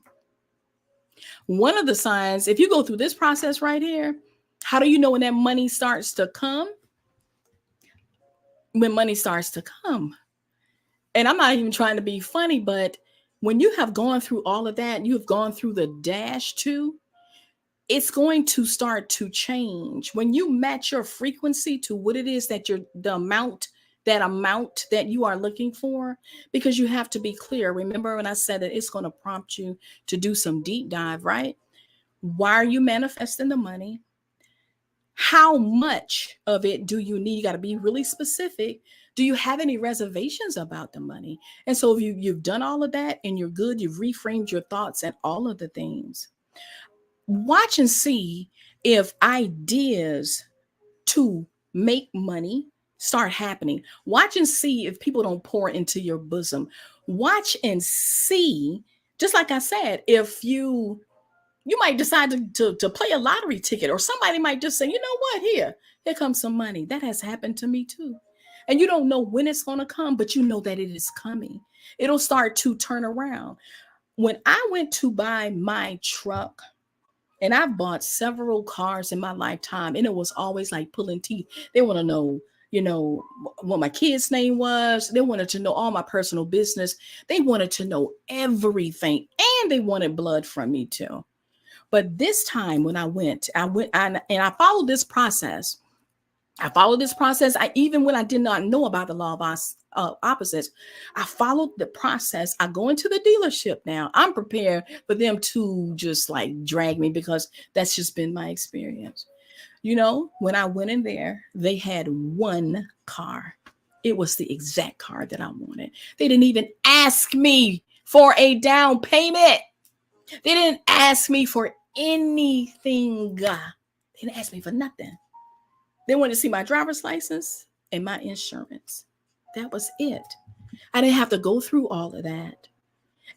one of the signs, if you go through this process right here, how do you know when that money starts to come? When money starts to come. And I'm not even trying to be funny, but when you have gone through all of that, you have gone through the dash too, it's going to start to change. When you match your frequency to what it is that the amount that you are looking for, because you have to be clear. Remember when I said that it's going to prompt you to do some deep dive, right? Why are you manifesting the money? How much of it do you need? You got to be really specific. Do you have any reservations about the money? And so if you've done all of that and you're good, you've reframed your thoughts and all of the things, watch and see if ideas to make money start happening. Watch and see if people don't pour into your bosom. Watch and see, just like I said, if you might decide to play a lottery ticket, or somebody might just say, you know what, here comes some money. That has happened to me too. And you don't know when it's going to come, but you know that it is coming. It'll start to turn around. When I went to buy my truck, and I've bought several cars in my lifetime, and it was always like pulling teeth. They want to know, what my kid's name was. They wanted to know all my personal business. They wanted to know everything, and they wanted blood from me too. But this time when and I followed this process. Even when I did not know about the law of opposites, I followed the process. I go into the dealership now. I'm prepared for them to just like drag me because that's just been my experience. When I went in there, they had one car. It was the exact car that I wanted. They didn't even ask me for a down payment. They didn't ask me for anything. They didn't ask me for nothing. They wanted to see my driver's license and my insurance. That was it. I didn't have to go through all of that.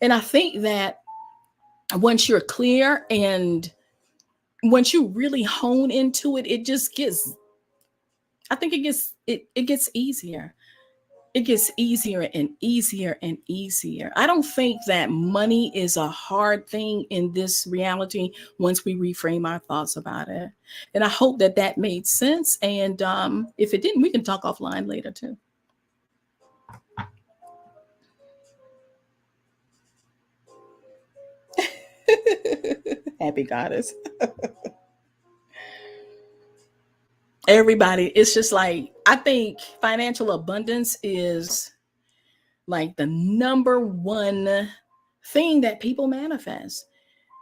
And I think that once you're clear and once you really hone into it, it gets easier. It gets easier and easier and easier. I don't think that money is a hard thing in this reality once we reframe our thoughts about it. And I hope that that made sense. And if it didn't, we can talk offline later too. Happy goddess. Everybody, it's just like, I think financial abundance is like the number one thing that people manifest.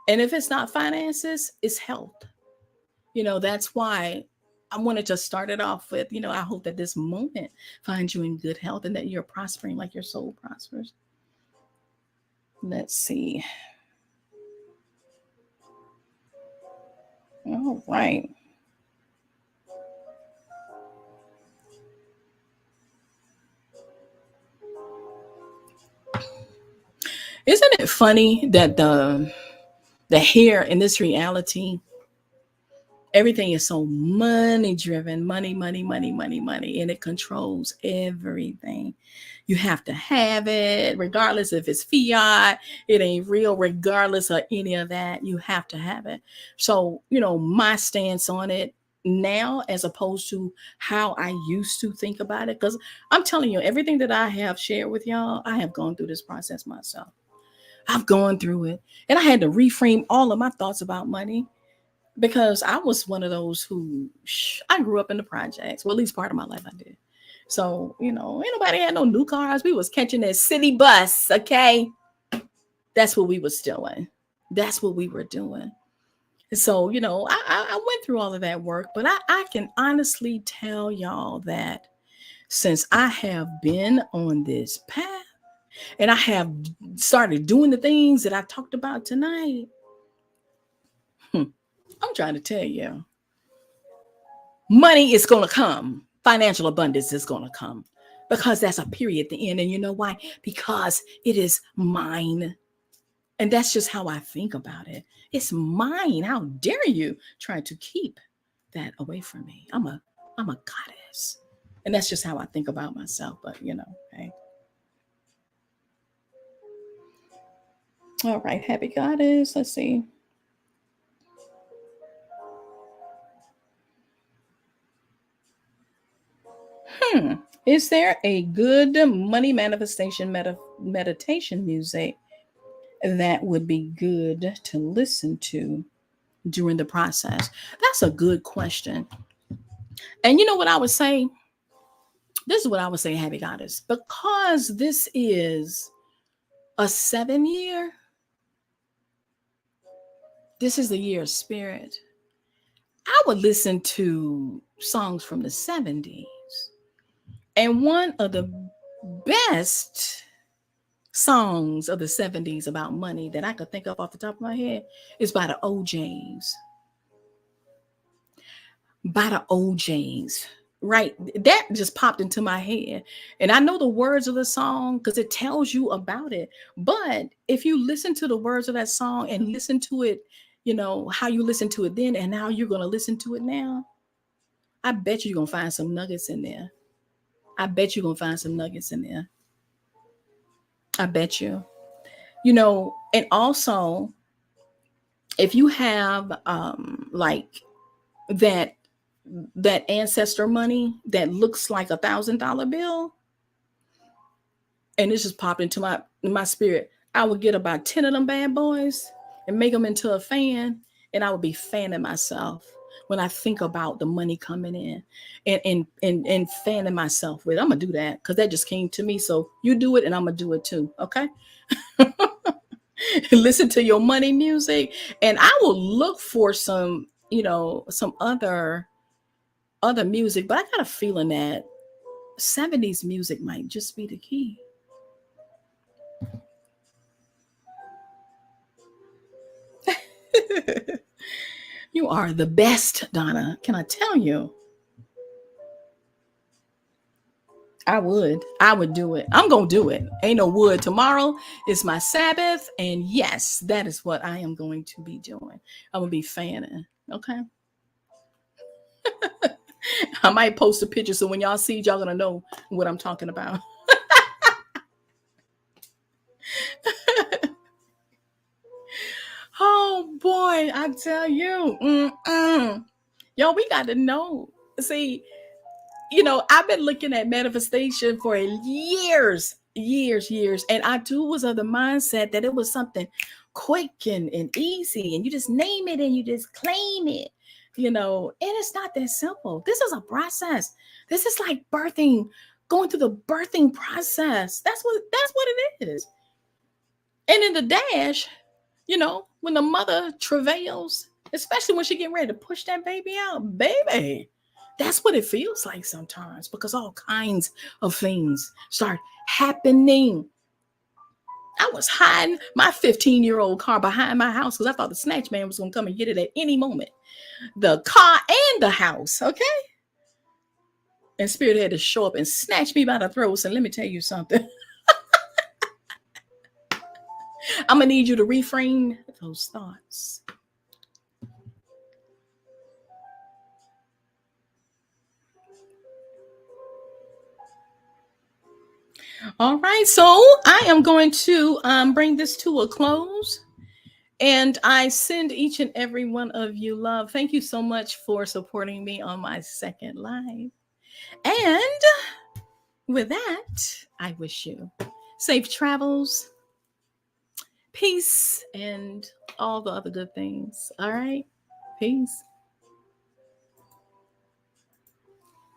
And if it's not finances, it's health. That's why I wanted to start it off with, I hope that this moment finds you in good health and that you're prospering like your soul prospers. Let's see. All right. Isn't it funny that the hair in this reality, everything is so money driven, money, money, money, money, money, and it controls everything. You have to have it, regardless if it's fiat, it ain't real, regardless of any of that, you have to have it. So, my stance on it now, as opposed to how I used to think about it, because I'm telling you, everything that I have shared with y'all, I have gone through this process myself. I've gone through it, and I had to reframe all of my thoughts about money because I was one of those who I grew up in the projects. Well, at least part of my life I did. So, ain't nobody had no new cars. We was catching that city bus, okay? That's what we was doing. That's what we were doing. So, I went through all of that work, but I can honestly tell y'all that since I have been on this path and I have started doing the things that I talked about tonight, I'm trying to tell you, money is going to come. Financial abundance is going to come because that's a period at the end. And you know why? Because it is mine. And that's just how I think about it. It's mine. How dare you try to keep that away from me? I'm a goddess. And that's just how I think about myself. But, hey. All right. Happy goddess. Let's see. Is there a good money manifestation meditation music that would be good to listen to during the process? That's a good question. And you know what I would say? This is what I would say, Happy Goddess, because this is a 7-year. This is the year of spirit. I would listen to songs from the 70s. And one of the best songs of the 70s about money that I could think of off the top of my head is by the OJs. By the OJs. Right. That just popped into my head. And I know the words of the song because it tells you about it. But if you listen to the words of that song and listen to it, how you listen to it then and how you're going to listen to it now, I bet you're going to find some nuggets in there. I bet you're going to find some nuggets in there. I bet you. And also, if you have like that ancestor money that looks like $1,000 bill, and this just popped into my spirit, I would get about 10 of them bad boys and make them into a fan and I would be fanning myself when I think about the money coming in, and fanning myself with. I'm gonna do that because that just came to me. So you do it, and I'm gonna do it too. Okay. Listen to your money music, and I will look for some, some other music. But I got a feeling that 70s music might just be the key. You are the best, Donna. Can I tell you? I would do it. I'm gonna do it. Ain't no wood. Tomorrow is my Sabbath, and yes, that is what I am going to be doing. I'm gonna be fanning. Okay. I might post a picture so when y'all see it, y'all gonna know what I'm talking about. Oh boy, I tell you. Yo, we got to know. See, I've been looking at manifestation for years, years, years. And I too was of the mindset that it was something quick and easy, and you just name it and you just claim it, and it's not that simple. This is a process. This is like birthing, going through the birthing process. That's what it is. And in the dash, when the mother travails, especially when she getting ready to push that baby out, baby, that's what it feels like sometimes because all kinds of things start happening. I was hiding my 15-year-old car behind my house because I thought the snatch man was going to come and get it at any moment. The car and the house, okay? And Spirit had to show up and snatch me by the throat. And let me tell you something. I'm going to need you to reframe those thoughts. All right, so I am going to bring this to a close. And I send each and every one of you love. Thank you so much for supporting me on my second live. And with that, I wish you safe travels, peace, and all the other good things. All right, peace.